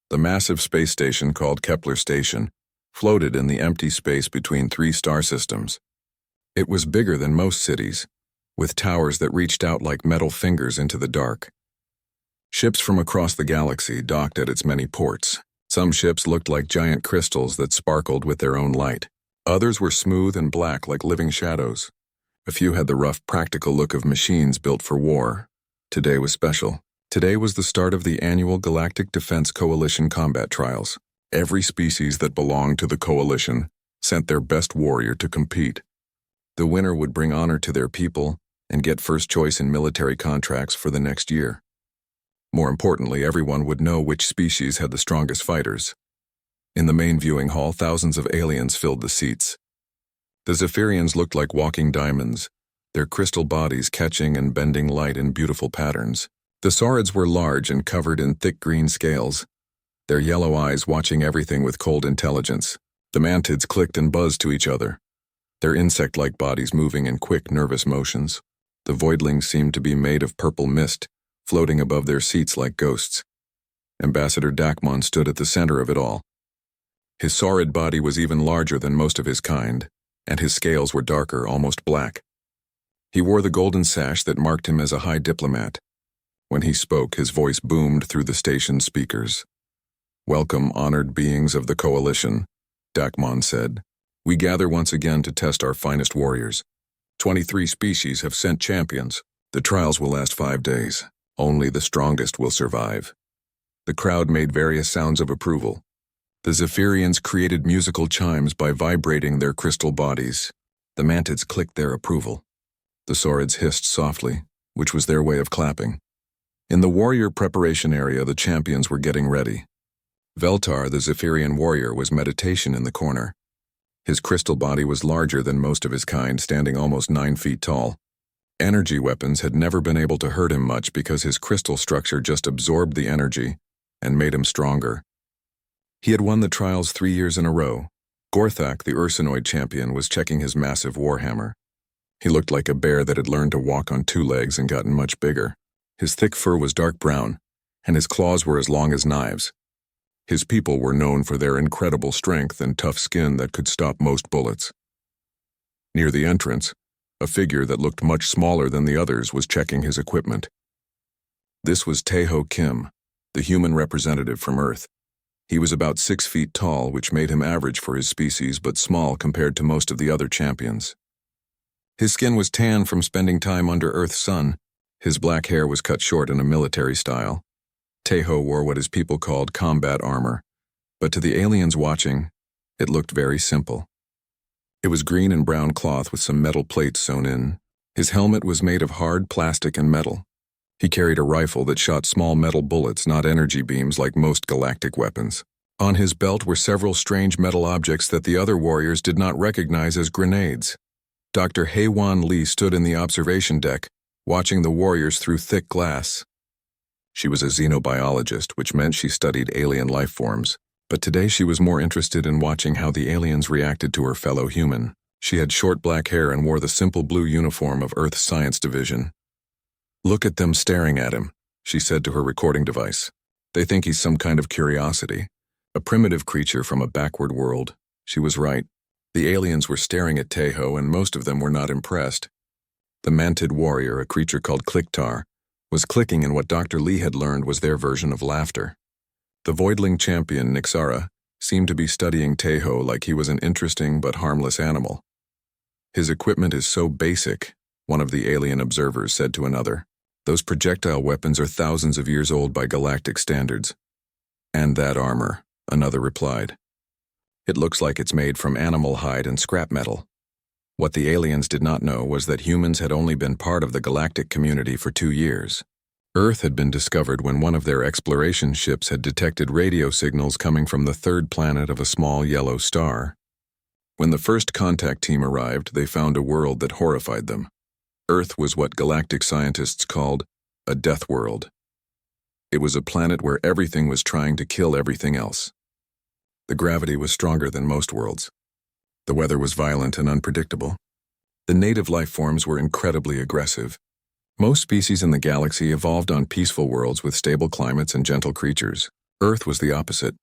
The massive space station called Kepler Station floated in the empty space between three star systems. It was bigger than most cities, with towers that reached out like metal fingers into the dark. Ships from across the galaxy docked at its many ports. Some ships looked like giant crystals that sparkled with their own light. Others were smooth and black like living shadows. A few had the rough, practical look of machines built for war. Today was special. Today was the start of the annual Galactic Defense Coalition combat trials. Every species that belonged to the coalition sent their best warrior to compete. The winner would bring honor to their people and get first choice in military contracts for the next year. More importantly, everyone would know which species had the strongest fighters. In the main viewing hall, thousands of aliens filled the seats. The Zephyrians looked like walking diamonds, their crystal bodies catching and bending light in beautiful patterns. The Saurids were large and covered in thick green scales, their yellow eyes watching everything with cold intelligence. The Mantids clicked and buzzed to each other, their insect-like bodies moving in quick, nervous motions. The Voidlings seemed to be made of purple mist, floating above their seats like ghosts. Ambassador Dakmon stood at the center of it all. His saurid body was even larger than most of his kind, and his scales were darker, almost black. He wore the golden sash that marked him as a high diplomat. When he spoke, his voice boomed through the station's speakers. "Welcome, honored beings of the Coalition," Dakmon said. "We gather once again to test our finest warriors. 23 species have sent champions. The trials will last 5 days. Only the strongest will survive." The crowd made various sounds of approval. The Zephyrians created musical chimes by vibrating their crystal bodies. The Mantids clicked their approval. The Saurids hissed softly, which was their way of clapping. In the warrior preparation area, the champions were getting ready. Veltar, the Zephyrian warrior, was meditation in the corner. His crystal body was larger than most of his kind, standing almost 9 feet tall. Energy weapons had never been able to hurt him much because his crystal structure just absorbed the energy and made him stronger. He had won the trials 3 years in a row. Gorthak, the Ursinoid champion, was checking his massive warhammer. He looked like a bear that had learned to walk on 2 legs and gotten much bigger. His thick fur was dark brown, and his claws were as long as knives. His people were known for their incredible strength and tough skin that could stop most bullets. Near the entrance, a figure that looked much smaller than the others was checking his equipment. This was Taeho Kim, the human representative from Earth. He was about 6 feet tall, which made him average for his species but small compared to most of the other champions. His skin was tan from spending time under Earth's sun. His black hair was cut short in a military style. Taeho wore what his people called combat armor, but to the aliens watching, it looked very simple. It was green and brown cloth with some metal plates sewn in. His helmet was made of hard plastic and metal. He carried a rifle that shot small metal bullets, not energy beams like most galactic weapons. On his belt were several strange metal objects that the other warriors did not recognize as grenades. Dr. Haewon Lee stood in the observation deck, watching the warriors through thick glass. She was a xenobiologist, which meant she studied alien life forms, but today she was more interested in watching how the aliens reacted to her fellow human. She had short black hair and wore the simple blue uniform of Earth's Science Division. "Look at them staring at him," she said to her recording device. "They think he's some kind of curiosity, a primitive creature from a backward world." She was right. The aliens were staring at Taeho, and most of them were not impressed. The Mantid warrior, a creature called Clicktar, was clicking in what Dr. Lee had learned was their version of laughter. The Voidling champion, Nixara, seemed to be studying Taeho like he was an interesting but harmless animal. "His equipment is so basic," one of the alien observers said to another. "Those projectile weapons are thousands of years old by galactic standards." "And that armor," another replied. "It looks like it's made from animal hide and scrap metal." What the aliens did not know was that humans had only been part of the galactic community for 2 years. Earth had been discovered when one of their exploration ships had detected radio signals coming from the 3rd planet of a small yellow star. When the first contact team arrived, they found a world that horrified them. Earth was what galactic scientists called a death world. It was a planet where everything was trying to kill everything else. The gravity was stronger than most worlds. The weather was violent and unpredictable. The native life forms were incredibly aggressive. Most species in the galaxy evolved on peaceful worlds with stable climates and gentle creatures. Earth was the opposite,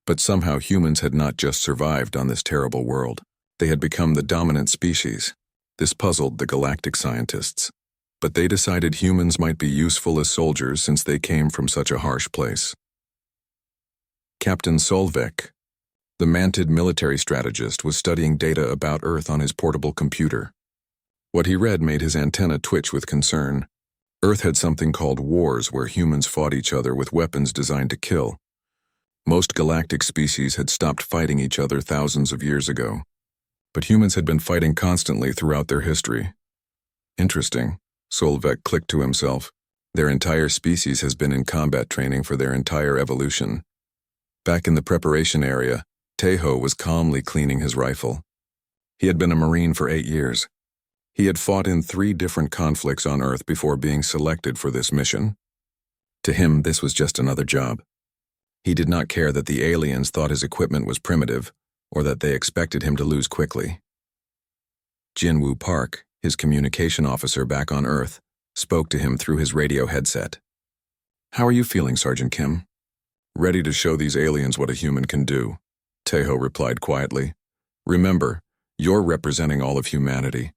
but somehow humans had not just survived on this terrible world. They had become the dominant species. This puzzled the galactic scientists. But they decided humans might be useful as soldiers since they came from such a harsh place. Captain Solvek, the mantid military strategist, was studying data about Earth on his portable computer. What he read made his antenna twitch with concern. Earth had something called wars where humans fought each other with weapons designed to kill. Most galactic species had stopped fighting each other thousands of years ago. But humans had been fighting constantly throughout their history. Interesting, Solvek clicked to himself. Their entire species has been in combat training for their entire evolution. Back in the preparation area, Tejo was calmly cleaning his rifle. He had been a Marine for 8 years. He had fought in 3 different conflicts on Earth before being selected for this mission. To him, this was just another job. He did not care that the aliens thought his equipment was primitive, or that they expected him to lose quickly. Jinwoo Park, his communication officer back on Earth, spoke to him through his radio headset. "How are you feeling, Sergeant Kim?" "Ready to show these aliens what a human can do," Tejo replied quietly. "Remember, you're representing all of humanity."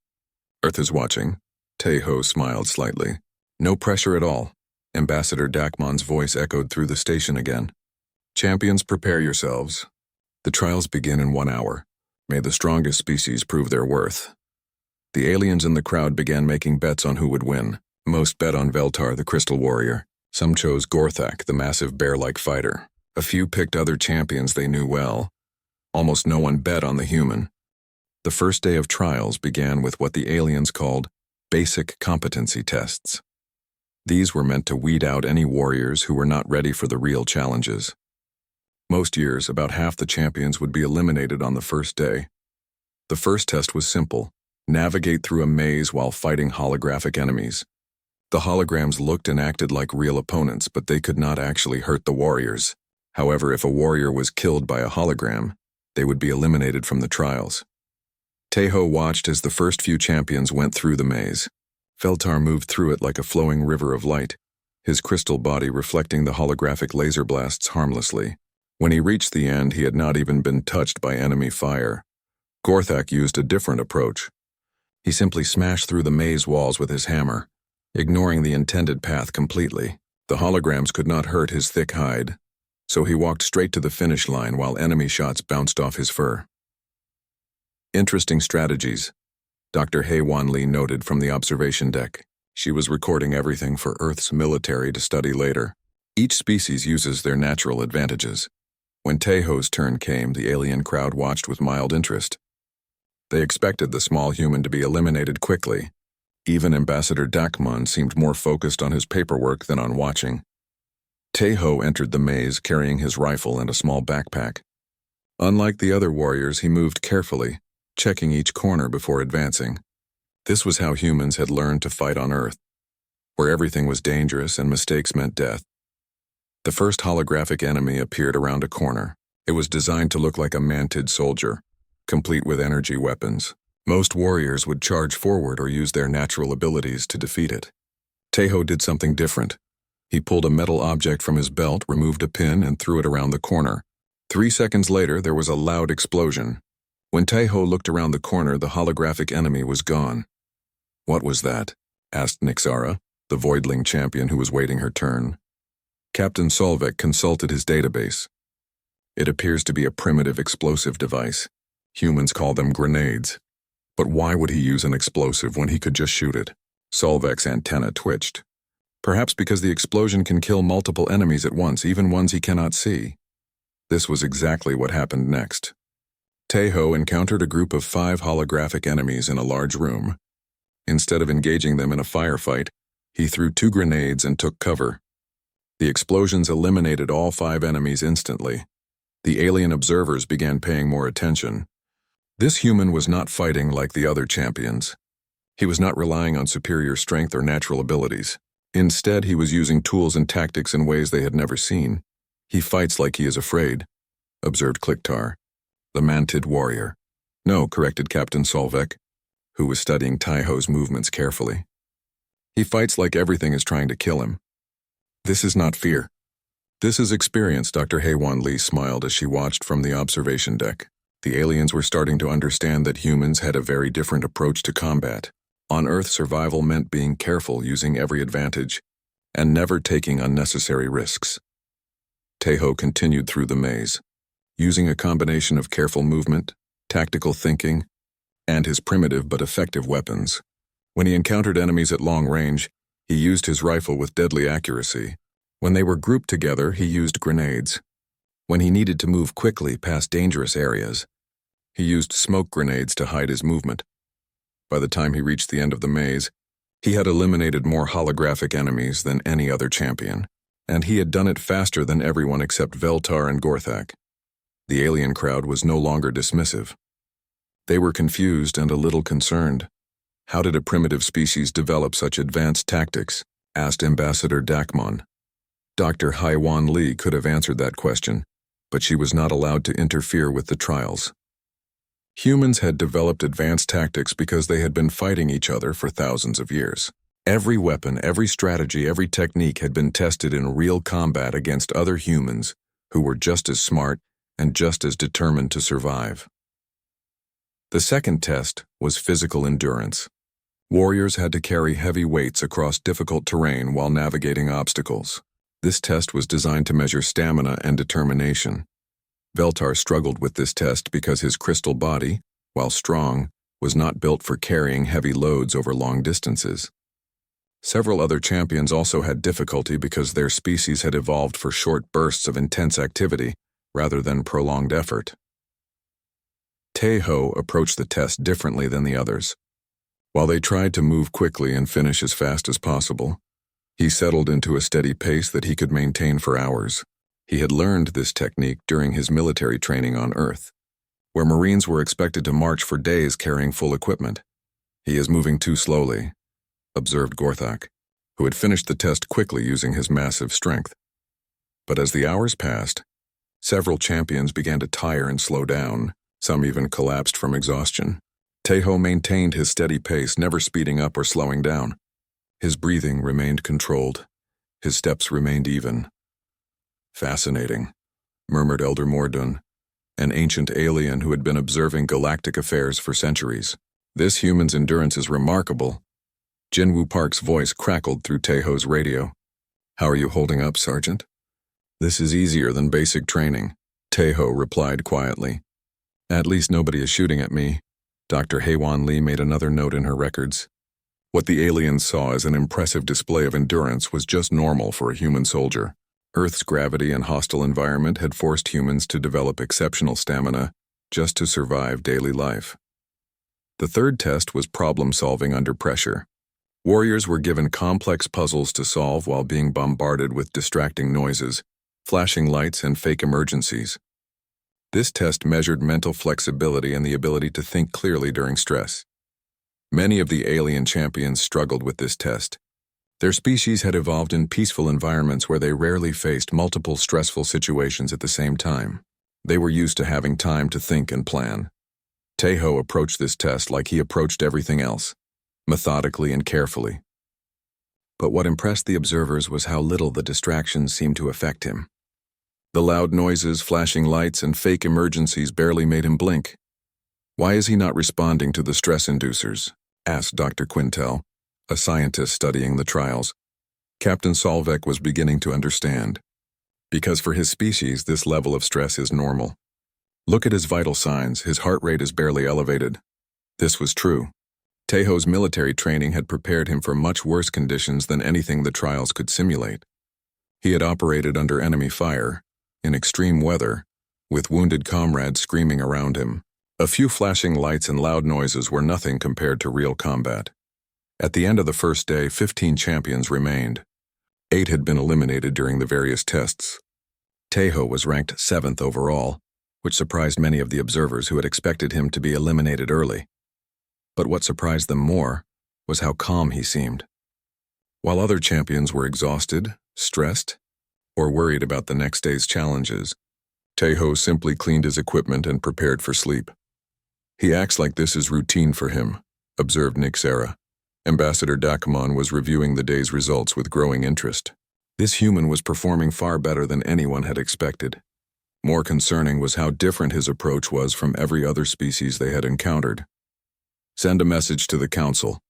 "Earth is watching." Tejo smiled slightly. "No pressure at all." Ambassador Dakmon's voice echoed through the station again. "Champions, prepare yourselves. The trials begin in 1 hour. May the strongest species prove their worth." The aliens in the crowd began making bets on who would win. Most bet on Veltar, the Crystal Warrior. Some chose Gorthak, the massive bear-like fighter. A few picked other champions they knew well. Almost no one bet on the human. The first day of trials began with what the aliens called basic competency tests. These were meant to weed out any warriors who were not ready for the real challenges. Most years, about half the champions would be eliminated on the first day. The first test was simple: navigate through a maze while fighting holographic enemies. The holograms looked and acted like real opponents, but they could not actually hurt the warriors. However, if a warrior was killed by a hologram, they would be eliminated from the trials. Tejo watched as the first few champions went through the maze. Veltar moved through it like a flowing river of light, his crystal body reflecting the holographic laser blasts harmlessly. When he reached the end, he had not even been touched by enemy fire. Gorthak used a different approach. He simply smashed through the maze walls with his hammer, ignoring the intended path completely. The holograms could not hurt his thick hide, so he walked straight to the finish line while enemy shots bounced off his fur. "Interesting strategies," Dr. Haewon Lee noted from the observation deck. She was recording everything for Earth's military to study later. Each species uses their natural advantages. When Tejo's turn came, the alien crowd watched with mild interest. They expected the small human to be eliminated quickly. Even Ambassador Dakmon seemed more focused on his paperwork than on watching. Tejo entered the maze carrying his rifle and a small backpack. Unlike the other warriors, he moved carefully, checking each corner before advancing. This was how humans had learned to fight on Earth, where everything was dangerous and mistakes meant death. The first holographic enemy appeared around a corner. It was designed to look like a mantid soldier, complete with energy weapons. Most warriors would charge forward or use their natural abilities to defeat it. Tejo did something different. He pulled a metal object from his belt, removed a pin, and threw it around the corner. 3 seconds later, there was a loud explosion. When Tejo looked around the corner, the holographic enemy was gone. "What was that?" asked Nixara, the Voidling champion who was waiting her turn. Captain Solvek consulted his database. "It appears to be a primitive explosive device. Humans call them grenades. But why would he use an explosive when he could just shoot it?" Solvek's antenna twitched. "Perhaps because the explosion can kill multiple enemies at once, even ones he cannot see." This was exactly what happened next. Tejo encountered a group of 5 holographic enemies in a large room. Instead of engaging them in a firefight, he threw 2 grenades and took cover. The explosions eliminated all 5 enemies instantly. The alien observers began paying more attention. This human was not fighting like the other champions. He was not relying on superior strength or natural abilities. Instead, he was using tools and tactics in ways they had never seen. "He fights like he is afraid," observed Kliktar, the mantid warrior. "No," corrected Captain Solvek, who was studying Tejo's movements carefully. "He fights like everything is trying to kill him. This is not fear. This is experience, Dr. Haewon Lee smiled as she watched from the observation deck. The aliens were starting to understand that humans had a very different approach to combat. On Earth, survival meant being careful, using every advantage, and never taking unnecessary risks. Taeho continued through the maze, using a combination of careful movement, tactical thinking, and his primitive but effective weapons. When he encountered enemies at long range, he used his rifle with deadly accuracy. When they were grouped together, he used grenades. When he needed to move quickly past dangerous areas, he used smoke grenades to hide his movement. By the time he reached the end of the maze, he had eliminated more holographic enemies than any other champion, and he had done it faster than everyone except Veltar and Gorthak. The alien crowd was no longer dismissive. They were confused and a little concerned. How did a primitive species develop such advanced tactics? Asked Ambassador Dakmon. Dr. Haewon Lee could have answered that question, but she was not allowed to interfere with the trials. Humans had developed advanced tactics because they had been fighting each other for thousands of years. Every weapon, every strategy, every technique had been tested in real combat against other humans who were just as smart and just as determined to survive. The second test was physical endurance. Warriors had to carry heavy weights across difficult terrain while navigating obstacles. This test was designed to measure stamina and determination. Veltar struggled with this test because his crystal body, while strong, was not built for carrying heavy loads over long distances. Several other champions also had difficulty because their species had evolved for short bursts of intense activity rather than prolonged effort. Taeho approached the test differently than the others. While they tried to move quickly and finish as fast as possible, he settled into a steady pace that he could maintain for hours. He had learned this technique during his military training on Earth, where Marines were expected to march for days carrying full equipment. He is moving too slowly, observed Gorthak, who had finished the test quickly using his massive strength. But as the hours passed, several champions began to tire and slow down. Some even collapsed from exhaustion. Taeho maintained his steady pace, never speeding up or slowing down. His breathing remained controlled. His steps remained even. Fascinating, murmured Elder Mordun, an ancient alien who had been observing galactic affairs for centuries. This human's endurance is remarkable. Jinwoo Park's voice crackled through Taeho's radio. How are you holding up, Sergeant? This is easier than basic training, Taeho replied quietly. At least nobody is shooting at me. Dr. Haewon Lee made another note in her records. What the aliens saw as an impressive display of endurance was just normal for a human soldier. Earth's gravity and hostile environment had forced humans to develop exceptional stamina just to survive daily life. The third test was problem-solving under pressure. Warriors were given complex puzzles to solve while being bombarded with distracting noises, flashing lights, and fake emergencies. This test measured mental flexibility and the ability to think clearly during stress. Many of the alien champions struggled with this test. Their species had evolved in peaceful environments where they rarely faced multiple stressful situations at the same time. They were used to having time to think and plan. Taeho approached this test like he approached everything else, methodically and carefully. But what impressed the observers was how little the distractions seemed to affect him. The loud noises, flashing lights, and fake emergencies barely made him blink. Why is he not responding to the stress inducers? Asked Dr. Quintel, a scientist studying the trials. Captain Solvek was beginning to understand. Because for his species, this level of stress is normal. Look at his vital signs. His heart rate is barely elevated. This was true. Taeho's military training had prepared him for much worse conditions than anything the trials could simulate. He had operated under enemy fire, in extreme weather, with wounded comrades screaming around him. A few flashing lights and loud noises were nothing compared to real combat. At the end of the first day, 15 champions remained. 8 had been eliminated during the various tests. Taeho was ranked 7th overall, which surprised many of the observers who had expected him to be eliminated early. But what surprised them more was how calm he seemed. While other champions were exhausted, stressed, or worried about the next day's challenges, Taeho simply cleaned his equipment and prepared for sleep. He acts like this is routine for him, observed Nick Sarah. Ambassador Dakamon was reviewing the day's results with growing interest. This human was performing far better than anyone had expected. More concerning was how different his approach was from every other species they had encountered. "Send a message to the council,"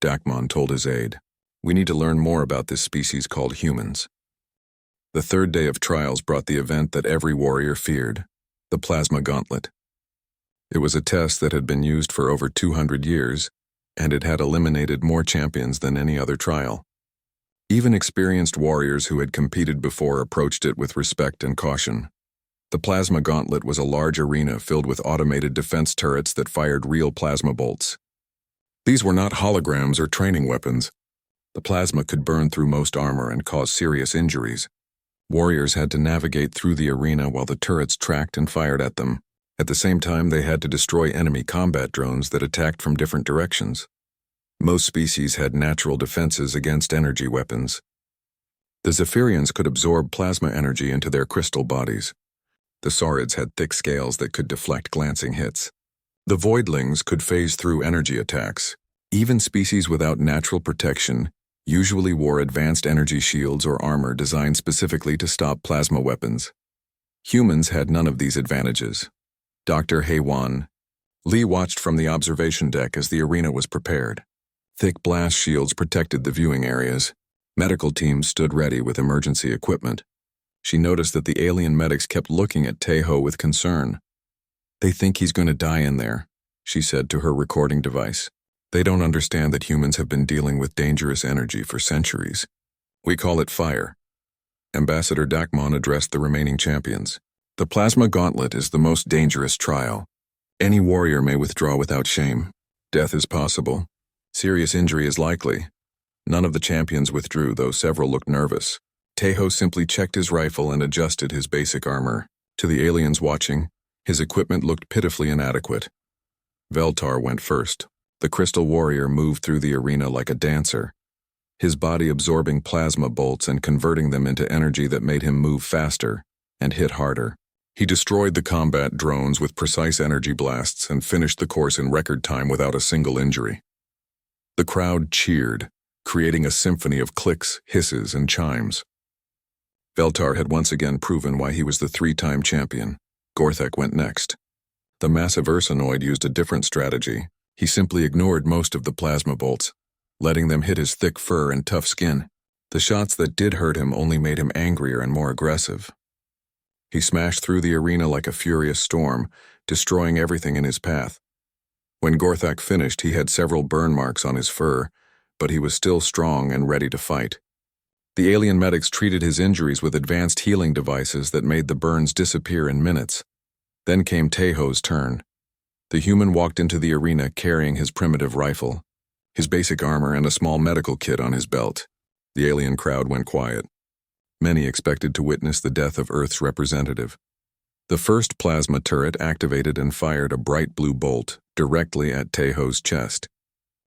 Dachmon told his aide. "We need to learn more about this species called humans." The third day of trials brought the event that every warrior feared, the plasma gauntlet. It was a test that had been used for over 200 years, and it had eliminated more champions than any other trial. Even experienced warriors who had competed before approached it with respect and caution. The plasma gauntlet was a large arena filled with automated defense turrets that fired real plasma bolts. These were not holograms or training weapons. The plasma could burn through most armor and cause serious injuries. Warriors had to navigate through the arena while the turrets tracked and fired at them. At the same time, they had to destroy enemy combat drones that attacked from different directions. Most species had natural defenses against energy weapons. The Zephyrians could absorb plasma energy into their crystal bodies. The Saurids had thick scales that could deflect glancing hits. The Voidlings could phase through energy attacks. Even species without natural protection usually wore advanced energy shields or armor designed specifically to stop plasma weapons. Humans had none of these advantages. Dr. Haywan Lee watched from the observation deck as the arena was prepared. Thick blast shields protected the viewing areas. Medical teams stood ready with emergency equipment. She noticed that the alien medics kept looking at Taeho with concern. "They think he's going to die in there," she said to her recording device. "They don't understand that humans have been dealing with dangerous energy for centuries. We call it fire." Ambassador Dachmon addressed the remaining champions. "The plasma gauntlet is the most dangerous trial. Any warrior may withdraw without shame. Death is possible. Serious injury is likely." None of the champions withdrew, though several looked nervous. Taeho simply checked his rifle and adjusted his basic armor. To the aliens watching, his equipment looked pitifully inadequate. Veltar went first. The crystal warrior moved through the arena like a dancer, his body absorbing plasma bolts and converting them into energy that made him move faster and hit harder. He destroyed the combat drones with precise energy blasts and finished the course in record time without a single injury. The crowd cheered, creating a symphony of clicks, hisses, and chimes. Veltar had once again proven why he was the three-time champion. Gorthek went next. The massive Ursinoid used a different strategy. He simply ignored most of the plasma bolts, letting them hit his thick fur and tough skin. The shots that did hurt him only made him angrier and more aggressive. He smashed through the arena like a furious storm, destroying everything in his path. When Gorthak finished, he had several burn marks on his fur, but he was still strong and ready to fight. The alien medics treated his injuries with advanced healing devices that made the burns disappear in minutes. Then came Taeho's turn. The human walked into the arena carrying his primitive rifle, his basic armor, and a small medical kit on his belt. The alien crowd went quiet. Many expected to witness the death of Earth's representative. The first plasma turret activated and fired a bright blue bolt directly at Taeho's chest.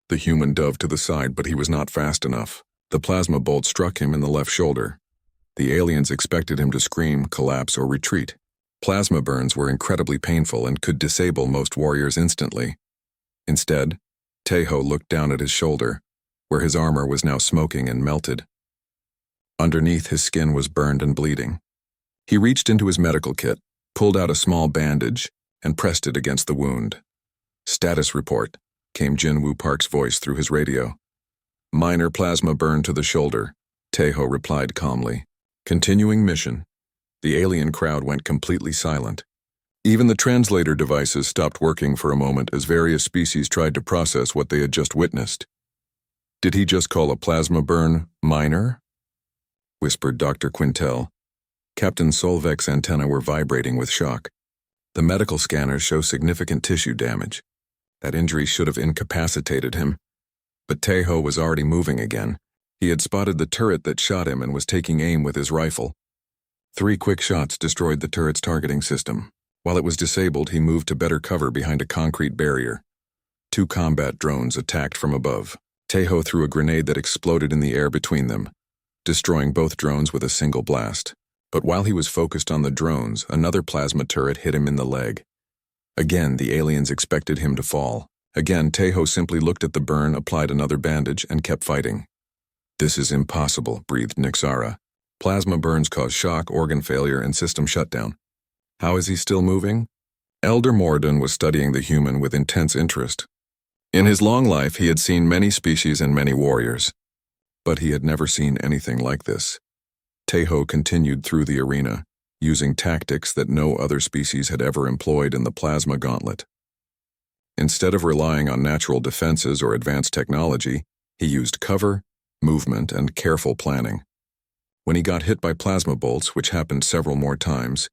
The human dove to the side, but he was not fast enough. The plasma bolt struck him in the left shoulder. The aliens expected him to scream, collapse, or retreat. Plasma burns were incredibly painful and could disable most warriors instantly. Instead, Taeho looked down at his shoulder, where his armor was now smoking and melted. Underneath, his skin was burned and bleeding. He reached into his medical kit, pulled out a small bandage, and pressed it against the wound. "Status report," came Jinwoo Park's voice through his radio. "Minor plasma burn to the shoulder," Taeho replied calmly. "Continuing mission." The alien crowd went completely silent. Even the translator devices stopped working for a moment as various species tried to process what they had just witnessed. "Did he just call a plasma burn minor?" whispered Dr. Quintel. Captain Solvek's antennae were vibrating with shock. The medical scanners show significant tissue damage. That injury should have incapacitated him. But Taeho was already moving again. He had spotted the turret that shot him and was taking aim with his rifle. 3 quick shots destroyed the turret's targeting system. While it was disabled, he moved to better cover behind a concrete barrier. 2 combat drones attacked from above. Taeho threw a grenade that exploded in the air between them, destroying both drones with a single blast. But while he was focused on the drones, another plasma turret hit him in the leg. Again, the aliens expected him to fall. Again, Taeho simply looked at the burn, applied another bandage, and kept fighting. "This is impossible," breathed Nixara. Plasma burns cause shock, organ failure, and system shutdown. How is he still moving? Elder Morden was studying the human with intense interest. In his long life, he had seen many species and many warriors, but he had never seen anything like this. Tejo continued through the arena, using tactics that no other species had ever employed in the plasma gauntlet. Instead of relying on natural defenses or advanced technology, he used cover, movement, and careful planning. When he got hit by plasma bolts, which happened several more times,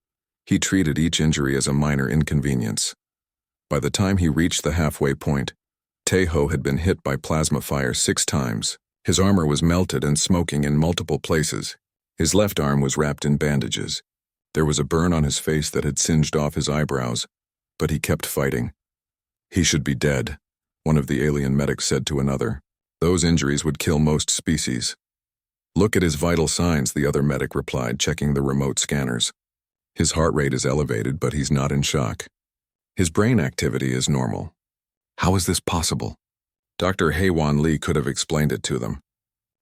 he treated each injury as a minor inconvenience. By the time he reached the halfway point, Tejo had been hit by plasma fire 6 times. His armor was melted and smoking in multiple places. His left arm was wrapped in bandages. There was a burn on his face that had singed off his eyebrows, but he kept fighting. He should be dead, one of the alien medics said to another. Those injuries would kill most species. Look at his vital signs, the other medic replied, checking the remote scanners. His heart rate is elevated, but he's not in shock. His brain activity is normal. How is this possible? Dr. Haewon Lee could have explained it to them.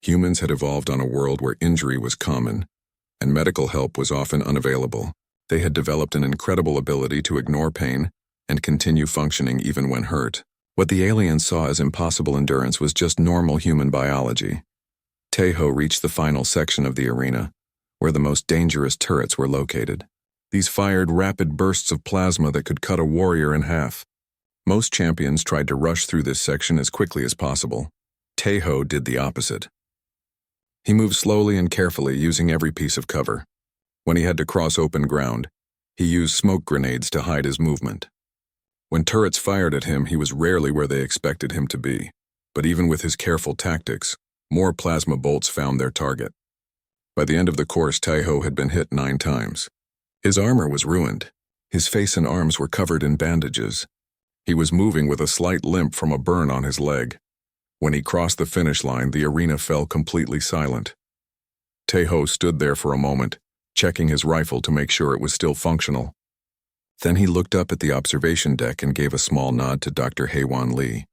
Humans had evolved on a world where injury was common, and medical help was often unavailable. They had developed an incredible ability to ignore pain and continue functioning even when hurt. What the aliens saw as impossible endurance was just normal human biology. Tejo reached the final section of the arena, where the most dangerous turrets were located. These fired rapid bursts of plasma that could cut a warrior in half. Most champions tried to rush through this section as quickly as possible. Tejo did the opposite. He moved slowly and carefully, using every piece of cover. When he had to cross open ground, he used smoke grenades to hide his movement. When turrets fired at him, he was rarely where they expected him to be. But even with his careful tactics, more plasma bolts found their target. By the end of the course, Tejo had been hit 9 times. His armor was ruined. His face and arms were covered in bandages. He was moving with a slight limp from a burn on his leg. When he crossed the finish line, the arena fell completely silent. Tejo stood there for a moment, checking his rifle to make sure it was still functional. Then he looked up at the observation deck and gave a small nod to Dr. Haewon Lee.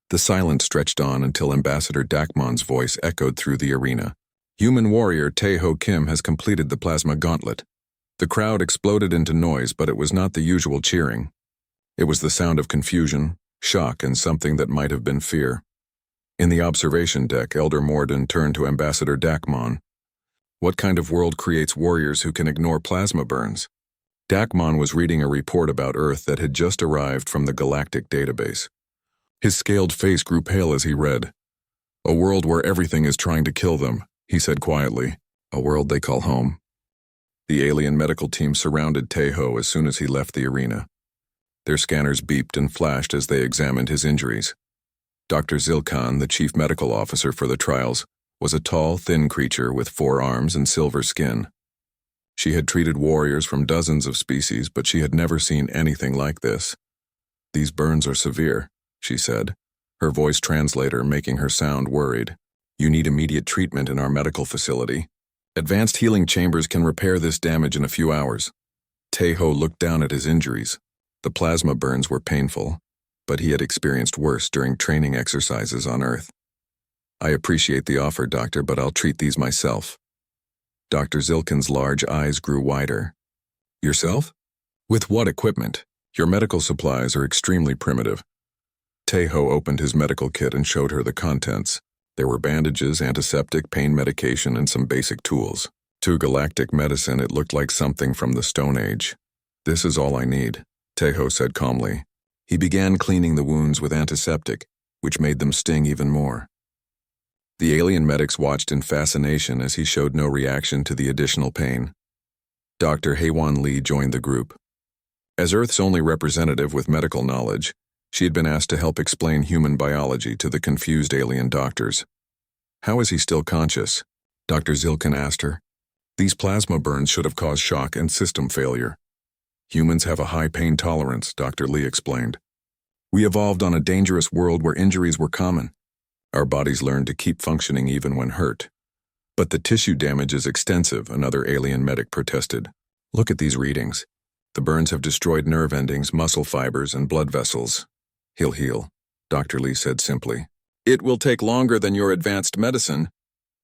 The silence stretched on until Ambassador Dakmon's voice echoed through the arena. Human warrior Tejo Kim has completed the plasma gauntlet. The crowd exploded into noise, but it was not the usual cheering. It was the sound of confusion, shock, and something that might have been fear. In the observation deck, Elder Morden turned to Ambassador Dakmon. What kind of world creates warriors who can ignore plasma burns? Dakmon was reading a report about Earth that had just arrived from the Galactic database. His scaled face grew pale as he read. A world where everything is trying to kill them, he said quietly. A world they call home. The alien medical team surrounded Tejo as soon as he left the arena. Their scanners beeped and flashed as they examined his injuries. Dr. Zilkan, the chief medical officer for the trials, was a tall, thin creature with 4 arms and silver skin. She had treated warriors from dozens of species, but she had never seen anything like this. These burns are severe, she said, her voice translator making her sound worried. You need immediate treatment in our medical facility. Advanced healing chambers can repair this damage in a few hours. Tejo looked down at his injuries. The plasma burns were painful, but he had experienced worse during training exercises on Earth. I appreciate the offer, Doctor, but I'll treat these myself. Dr. Zilkin's large eyes grew wider. Yourself? With what equipment? Your medical supplies are extremely primitive. Tejo opened his medical kit and showed her the contents. There were bandages, antiseptic, pain medication, and some basic tools. To Galactic medicine, it looked like something from the Stone Age. This is all I need, Tejo said calmly. He began cleaning the wounds with antiseptic, which made them sting even more. The alien medics watched in fascination as he showed no reaction to the additional pain. Dr. Haewon Lee joined the group. As Earth's only representative with medical knowledge, she had been asked to help explain human biology to the confused alien doctors. How is he still conscious? Dr. Zilkin asked her. These plasma burns should have caused shock and system failure. Humans have a high pain tolerance, Dr. Lee explained. We evolved on a dangerous world where injuries were common. Our bodies learned to keep functioning even when hurt. But the tissue damage is extensive, another alien medic protested. Look at these readings. The burns have destroyed nerve endings, muscle fibers, and blood vessels. He'll heal, Dr. Lee said simply. It will take longer than your advanced medicine,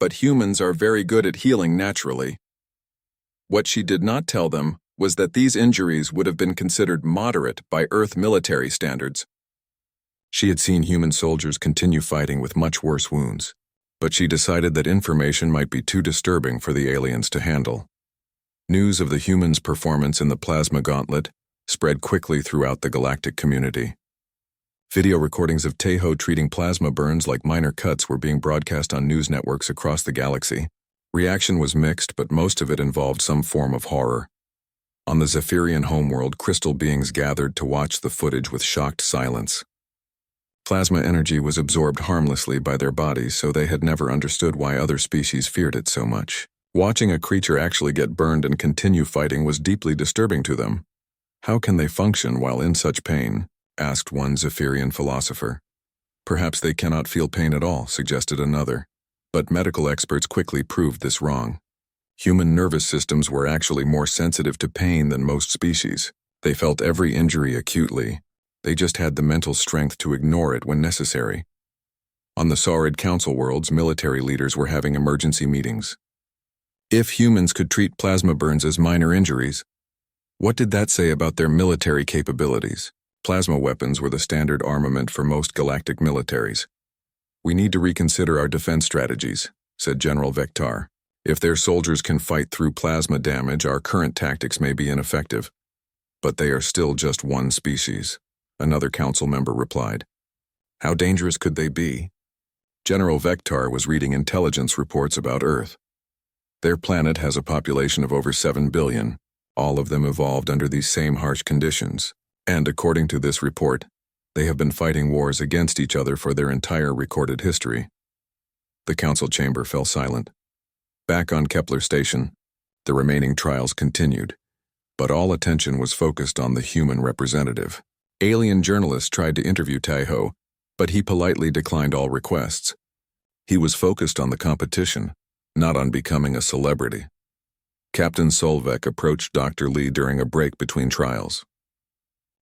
but humans are very good at healing naturally. What she did not tell them was that these injuries would have been considered moderate by Earth military standards. She had seen human soldiers continue fighting with much worse wounds, but she decided that information might be too disturbing for the aliens to handle. News of the humans' performance in the plasma gauntlet spread quickly throughout the galactic community. Video recordings of Taeho treating plasma burns like minor cuts were being broadcast on news networks across the galaxy. Reaction was mixed, but most of it involved some form of horror. On the Zephyrian homeworld, crystal beings gathered to watch the footage with shocked silence. Plasma energy was absorbed harmlessly by their bodies, so they had never understood why other species feared it so much. Watching a creature actually get burned and continue fighting was deeply disturbing to them. How can they function while in such pain? Asked one Zephyrian philosopher. Perhaps they cannot feel pain at all, suggested another. But medical experts quickly proved this wrong. Human nervous systems were actually more sensitive to pain than most species. They felt every injury acutely. They just had the mental strength to ignore it when necessary. On the Saurid Council worlds, military leaders were having emergency meetings. If humans could treat plasma burns as minor injuries, what did that say about their military capabilities? Plasma weapons were the standard armament for most galactic militaries. We need to reconsider our defense strategies, said General Vectar. If their soldiers can fight through plasma damage, our current tactics may be ineffective. But they are still just one species, another council member replied. How dangerous could they be? General Vectar was reading intelligence reports about Earth. Their planet has a population of over 7 billion. All of them evolved under these same harsh conditions. And according to this report, they have been fighting wars against each other for their entire recorded history. The council chamber fell silent. Back on Kepler Station, the remaining trials continued, but all attention was focused on the human representative. Alien journalists tried to interview Taeho, but he politely declined all requests. He was focused on the competition, not on becoming a celebrity. Captain Solvek approached Dr. Lee during a break between trials.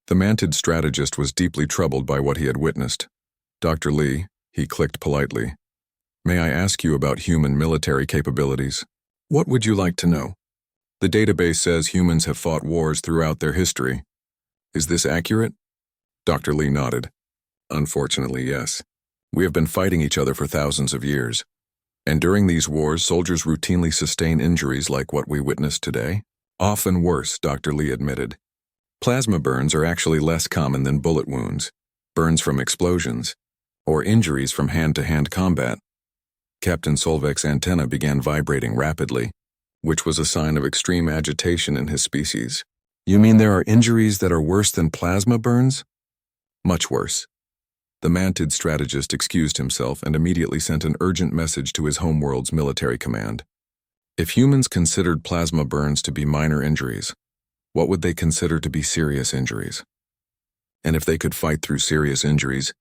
The mantid strategist was deeply troubled by what he had witnessed. Dr. Lee, he clicked politely. May I ask you about human military capabilities? What would you like to know? The database says humans have fought wars throughout their history. Is this accurate? Dr. Lee nodded. Unfortunately, yes. We have been fighting each other for thousands of years. And during these wars, soldiers routinely sustain injuries like what we witnessed today. Often worse, Dr. Lee admitted. Plasma burns are actually less common than bullet wounds, burns from explosions, or injuries from hand-to-hand combat. Captain Solvek's antenna began vibrating rapidly, which was a sign of extreme agitation in his species. You mean there are injuries that are worse than plasma burns? Much worse. The mantid strategist excused himself and immediately sent an urgent message to his homeworld's military command. If humans considered plasma burns to be minor injuries, what would they consider to be serious injuries? And if they could fight through serious injuries,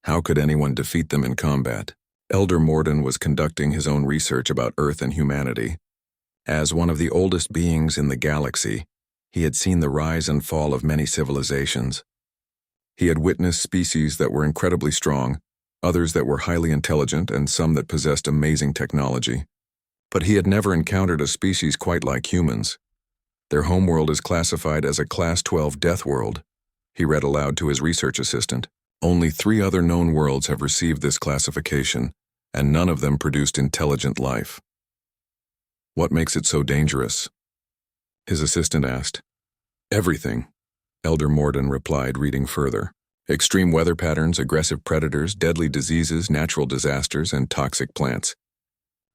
how could anyone defeat them in combat? Elder Morden was conducting his own research about Earth and humanity. As one of the oldest beings in the galaxy, he had seen the rise and fall of many civilizations. He had witnessed species that were incredibly strong, others that were highly intelligent, and some that possessed amazing technology. But he had never encountered a species quite like humans. Their homeworld is classified as a Class 12 death world, he read aloud to his research assistant. Only 3 other known worlds have received this classification, and none of them produced intelligent life. What makes it so dangerous? His assistant asked. Everything, Elder Morden replied, reading further. Extreme weather patterns, aggressive predators, deadly diseases, natural disasters, and toxic plants.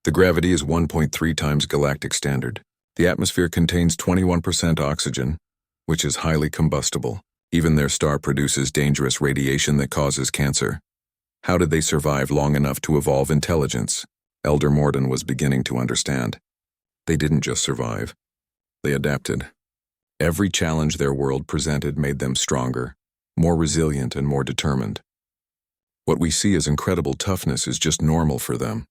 The gravity is 1.3 times galactic standard. The atmosphere contains 21% oxygen, which is highly combustible. Even their star produces dangerous radiation that causes cancer. How did they survive long enough to evolve intelligence? Elder Morden was beginning to understand. They didn't just survive. They adapted. Every challenge their world presented made them stronger, more resilient, and more determined. What we see as incredible toughness is just normal for them.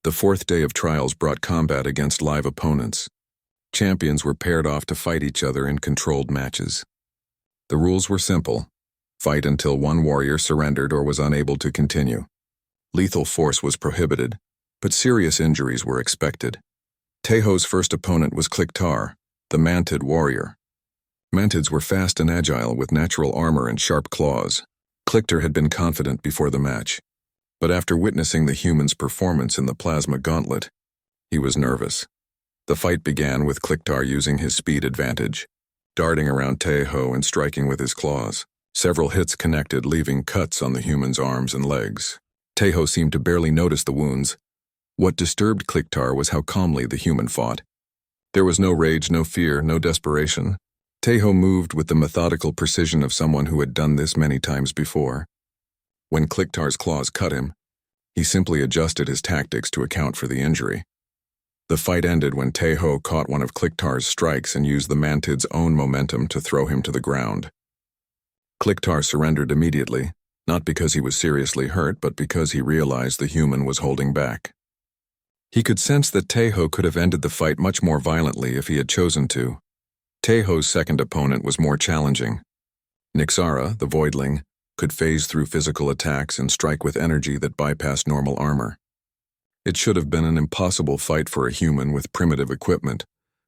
The 4th day of trials brought combat against live opponents. Champions were paired off to fight each other in controlled matches. The rules were simple. Fight until one warrior surrendered or was unable to continue. Lethal force was prohibited, but serious injuries were expected. Taeho's first opponent was Kliktar, the mantid warrior. Mantids were fast and agile with natural armor and sharp claws. Kliktar had been confident before the match, but after witnessing the human's performance in the plasma gauntlet, he was nervous. The fight began with Kliktar using his speed advantage, darting around Taeho and striking with his claws. Several hits connected, leaving cuts on the human's arms and legs. Taeho seemed to barely notice the wounds. What disturbed Kliktar was how calmly the human fought. There was no rage, no fear, no desperation. Taeho moved with the methodical precision of someone who had done this many times before. When Kliktar's claws cut him, he simply adjusted his tactics to account for the injury. The fight ended when Taeho caught one of Kliktar's strikes and used the mantid's own momentum to throw him to the ground. Kliktar surrendered immediately, not because he was seriously hurt, but because he realized the human was holding back. He could sense that Taeho could have ended the fight much more violently if he had chosen to. Taeho's second opponent was more challenging. Nixara, the voidling, could phase through physical attacks and strike with energy that bypassed normal armor. It should have been an impossible fight for a human with primitive equipment,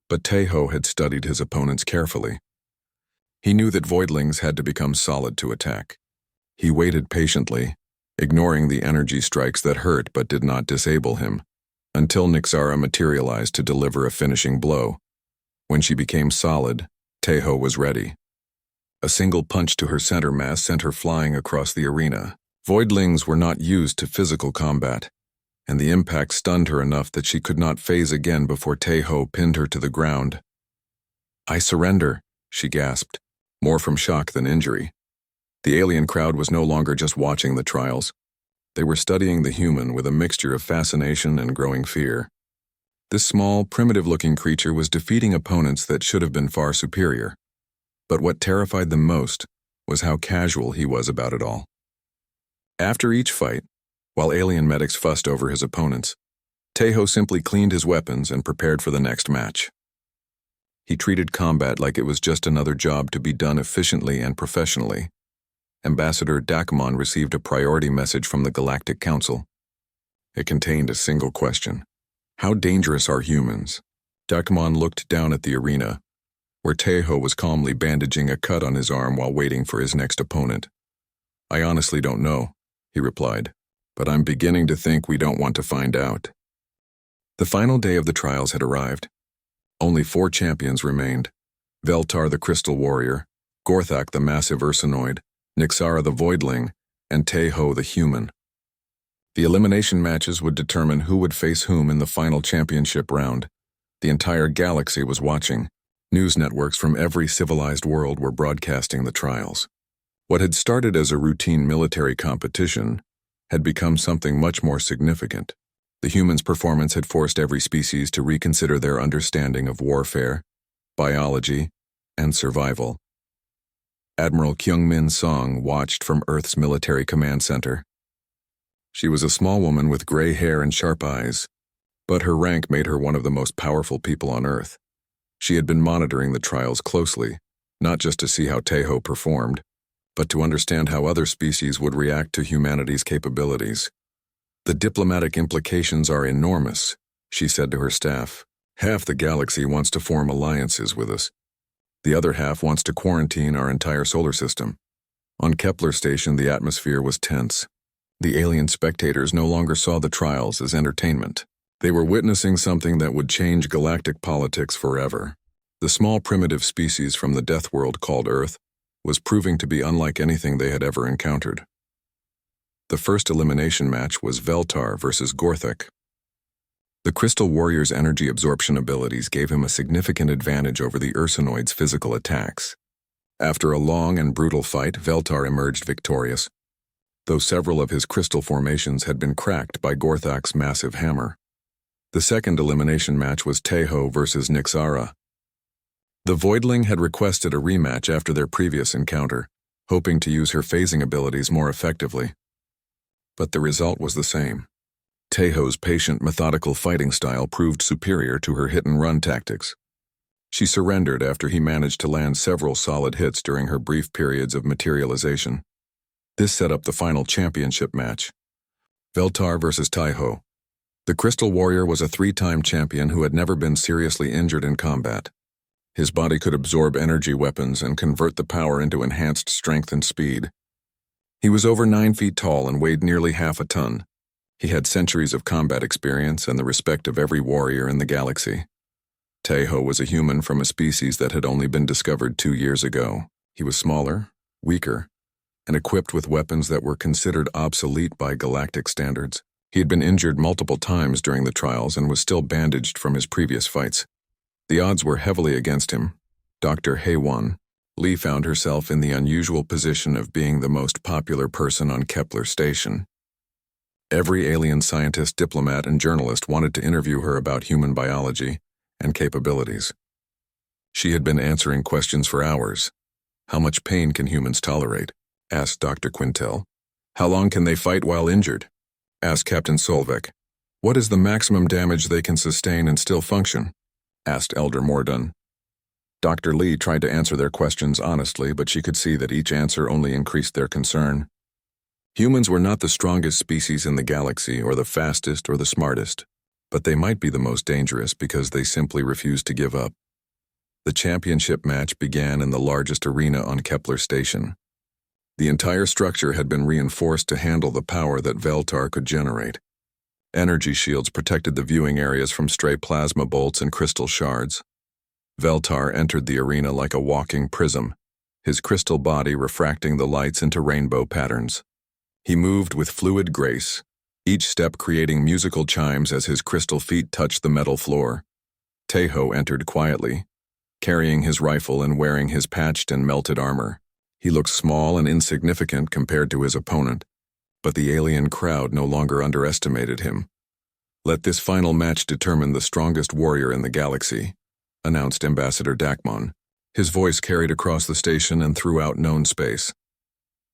but Taeho had studied his opponents carefully. He knew that voidlings had to become solid to attack. He waited patiently, ignoring the energy strikes that hurt but did not disable him, until Nixara materialized to deliver a finishing blow. When she became solid, Taeho was ready. A single punch to her center mass sent her flying across the arena. Voidlings were not used to physical combat, and the impact stunned her enough that she could not phase again before Taeho pinned her to the ground. "I surrender," she gasped, more from shock than injury. The alien crowd was no longer just watching the trials. They were studying the human with a mixture of fascination and growing fear. This small, primitive-looking creature was defeating opponents that should have been far superior. But what terrified them most was how casual he was about it all. After each fight, while alien medics fussed over his opponents, Taeho simply cleaned his weapons and prepared for the next match. He treated combat like it was just another job to be done efficiently and professionally. Ambassador Dakamon received a priority message from the Galactic Council. It contained a single question. How dangerous are humans? Dakamon looked down at the arena, where Taeho was calmly bandaging a cut on his arm while waiting for his next opponent. "I honestly don't know," he replied, "but I'm beginning to think we don't want to find out." The final day of the trials had arrived. Only 4 champions remained: Veltar the Crystal Warrior, Gorthak the Massive Ursinoid, Nixara the Voidling, and Taeho the Human. The elimination matches would determine who would face whom in the final championship round. The entire galaxy was watching. News networks from every civilized world were broadcasting the trials. What had started as a routine military competition had become something much more significant. The humans' performance had forced every species to reconsider their understanding of warfare, biology, and survival. Admiral Kyungmin Song watched from Earth's military command center. She was a small woman with gray hair and sharp eyes, but her rank made her one of the most powerful people on Earth. She had been monitoring the trials closely, not just to see how Taeho performed, but to understand how other species would react to humanity's capabilities. "The diplomatic implications are enormous," she said to her staff. "Half the galaxy wants to form alliances with us. The other half wants to quarantine our entire solar system." On Kepler Station, the atmosphere was tense. The alien spectators no longer saw the trials as entertainment. They were witnessing something that would change galactic politics forever. The small primitive species from the death world called Earth was proving to be unlike anything they had ever encountered. The first elimination match was Veltar versus Gorthak. The Crystal Warrior's energy absorption abilities gave him a significant advantage over the Ursinoid's physical attacks. After a long and brutal fight, Veltar emerged victorious, though several of his crystal formations had been cracked by Gorthak's massive hammer. The second elimination match was Taeho versus Nixara. The Voidling had requested a rematch after their previous encounter, hoping to use her phasing abilities more effectively. But the result was the same. Taeho's patient, methodical fighting style proved superior to her hit-and-run tactics. She surrendered after he managed to land several solid hits during her brief periods of materialization. This set up the final championship match. Veltar versus Taeho. The Crystal Warrior was a 3-time champion who had never been seriously injured in combat. His body could absorb energy weapons and convert the power into enhanced strength and speed. He was over 9 feet tall and weighed nearly half a ton. He had centuries of combat experience and the respect of every warrior in the galaxy. Tejo was a human from a species that had only been discovered 2 years ago. He was smaller, weaker, and equipped with weapons that were considered obsolete by galactic standards. He had been injured multiple times during the trials and was still bandaged from his previous fights. The odds were heavily against him. Dr. He won. Lee found herself in the unusual position of being the most popular person on Kepler Station. Every alien scientist, diplomat, and journalist wanted to interview her about human biology and capabilities. She had been answering questions for hours. How much pain can humans tolerate? Asked Dr. Quintel. How long can they fight while injured? Asked Captain Solvek. What is the maximum damage they can sustain and still function? Asked Elder Mordun. Dr. Lee tried to answer their questions honestly, but she could see that each answer only increased their concern. Humans were not the strongest species in the galaxy or the fastest or the smartest, but they might be the most dangerous because they simply refused to give up. The championship match began in the largest arena on Kepler Station. The entire structure had been reinforced to handle the power that Veltar could generate. Energy shields protected the viewing areas from stray plasma bolts and crystal shards. Veltar entered the arena like a walking prism, his crystal body refracting the lights into rainbow patterns. He moved with fluid grace, each step creating musical chimes as his crystal feet touched the metal floor. Tejo entered quietly, carrying his rifle and wearing his patched and melted armor. He looked small and insignificant compared to his opponent, but the alien crowd no longer underestimated him. Let this final match determine the strongest warrior in the galaxy, announced Ambassador Dakmon. His voice carried across the station and throughout known space.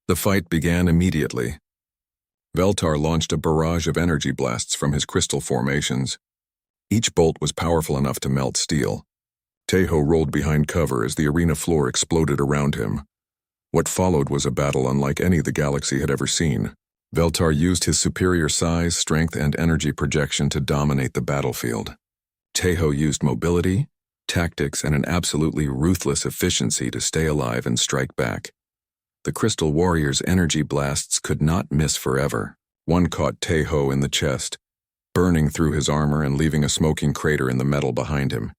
The fight began immediately. Veltar launched a barrage of energy blasts from his crystal formations. Each bolt was powerful enough to melt steel. Tejo rolled behind cover as the arena floor exploded around him. What followed was a battle unlike any the galaxy had ever seen. Veltar used his superior size, strength, and energy projection to dominate the battlefield. Tejo used mobility, tactics, and an absolutely ruthless efficiency to stay alive and strike back. The Crystal Warrior's energy blasts could not miss forever. One caught Tejo in the chest, burning through his armor and leaving a smoking crater in the metal behind him.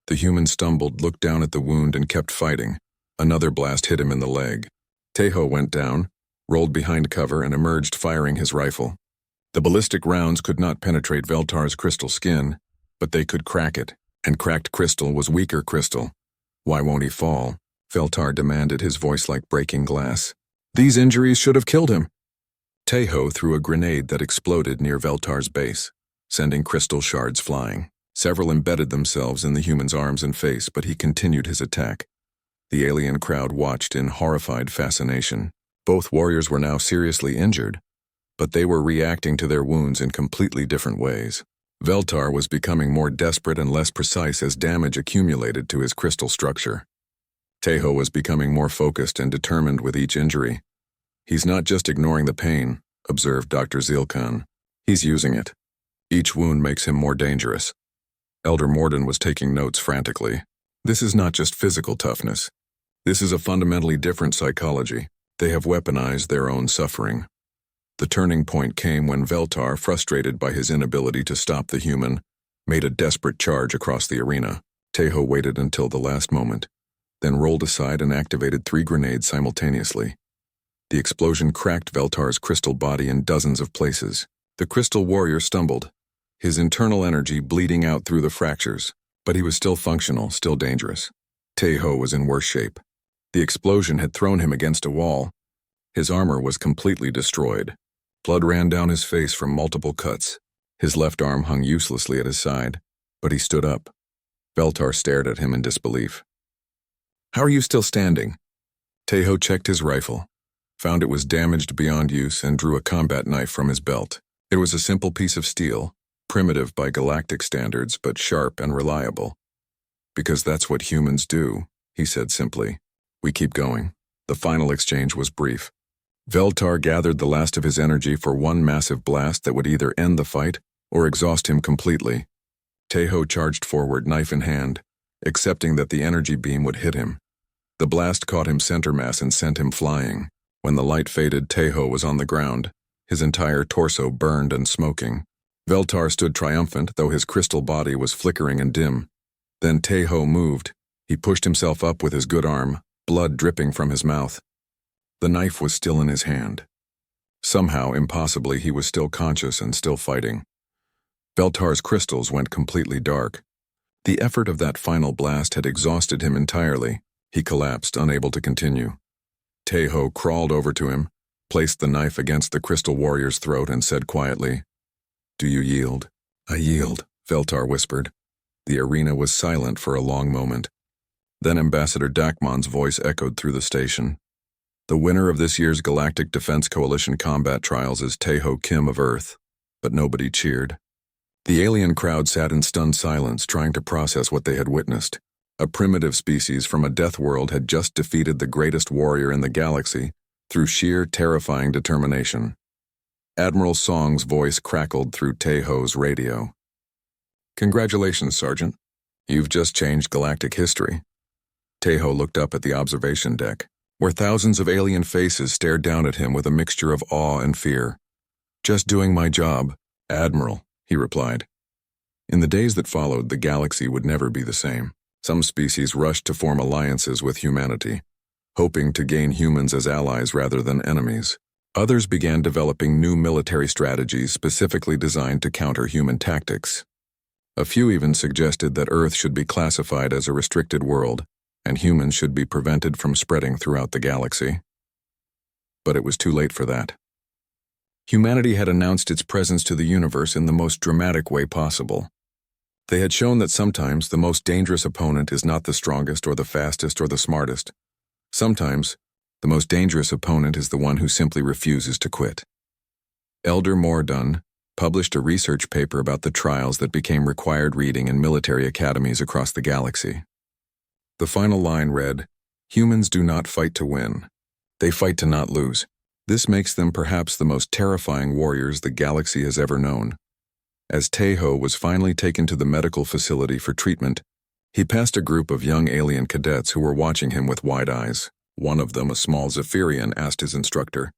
The human stumbled, looked down at the wound, and kept fighting. Another blast hit him in the leg. Tejo went down, rolled behind cover, and emerged firing his rifle. The ballistic rounds could not penetrate Veltar's crystal skin, but they could crack it, and cracked crystal was weaker crystal. Why won't he fall? Veltar demanded, his voice like breaking glass. These injuries should have killed him. Tejo threw a grenade that exploded near Veltar's base, sending crystal shards flying. Several embedded themselves in the human's arms and face, but he continued his attack. The alien crowd watched in horrified fascination. Both warriors were now seriously injured, but they were reacting to their wounds in completely different ways. Veltar was becoming more desperate and less precise as damage accumulated to his crystal structure. Tejo was becoming more focused and determined with each injury. He's not just ignoring the pain, observed Dr. Zilkan. He's using it. Each wound makes him more dangerous. Elder Morden was taking notes frantically. This is not just physical toughness. This is a fundamentally different psychology. They have weaponized their own suffering. The turning point came when Veltar, frustrated by his inability to stop the human, made a desperate charge across the arena. Tejo waited until the last moment, then rolled aside and activated 3 grenades simultaneously. The explosion cracked Veltar's crystal body in dozens of places. The crystal warrior stumbled, his internal energy bleeding out through the fractures, but he was still functional, still dangerous. Tejo was in worse shape. The explosion had thrown him against a wall. His armor was completely destroyed. Blood ran down his face from multiple cuts. His left arm hung uselessly at his side, but he stood up. Veltar stared at him in disbelief. How are you still standing? Tejo checked his rifle, found it was damaged beyond use, and drew a combat knife from his belt. It was a simple piece of steel, primitive by galactic standards, but sharp and reliable. Because that's what humans do, he said simply. We keep going. The final exchange was brief. Veltar gathered the last of his energy for one massive blast that would either end the fight or exhaust him completely. Taeho charged forward, knife in hand, accepting that the energy beam would hit him. The blast caught him center mass and sent him flying. When the light faded, Taeho was on the ground, his entire torso burned and smoking. Veltar stood triumphant, though his crystal body was flickering and dim. Then Taeho moved. He pushed himself up with his good arm, blood dripping from his mouth. The knife was still in his hand. Somehow, impossibly, he was still conscious and still fighting. Veltar's crystals went completely dark. The effort of that final blast had exhausted him entirely. He collapsed, unable to continue. Taeho crawled over to him, placed the knife against the crystal warrior's throat and said quietly, "Do you yield?" "I yield," Veltar whispered. The arena was silent for a long moment. Then Ambassador Dakmon's voice echoed through the station. "The winner of this year's Galactic Defense Coalition combat trials is Taeho Kim of Earth." But nobody cheered. The alien crowd sat in stunned silence, trying to process what they had witnessed. A primitive species from a death world had just defeated the greatest warrior in the galaxy through sheer terrifying determination. Admiral Song's voice crackled through Taeho's radio. "Congratulations, Sergeant. You've just changed galactic history." Taeho looked up at the observation deck, where thousands of alien faces stared down at him with a mixture of awe and fear. "Just doing my job, Admiral," he replied. In the days that followed, the galaxy would never be the same. Some species rushed to form alliances with humanity, hoping to gain humans as allies rather than enemies. Others began developing new military strategies specifically designed to counter human tactics. A few even suggested that Earth should be classified as a restricted world, and humans should be prevented from spreading throughout the galaxy. But it was too late for that. Humanity had announced its presence to the universe in the most dramatic way possible. They had shown that sometimes the most dangerous opponent is not the strongest or the fastest or the smartest. Sometimes, the most dangerous opponent is the one who simply refuses to quit. Elder Mordun published a research paper about the trials that became required reading in military academies across the galaxy. The final line read, "Humans do not fight to win. They fight to not lose. This makes them perhaps the most terrifying warriors the galaxy has ever known." As Taeho was finally taken to the medical facility for treatment, he passed a group of young alien cadets who were watching him with wide eyes. One of them, a small Zephyrian, asked his instructor,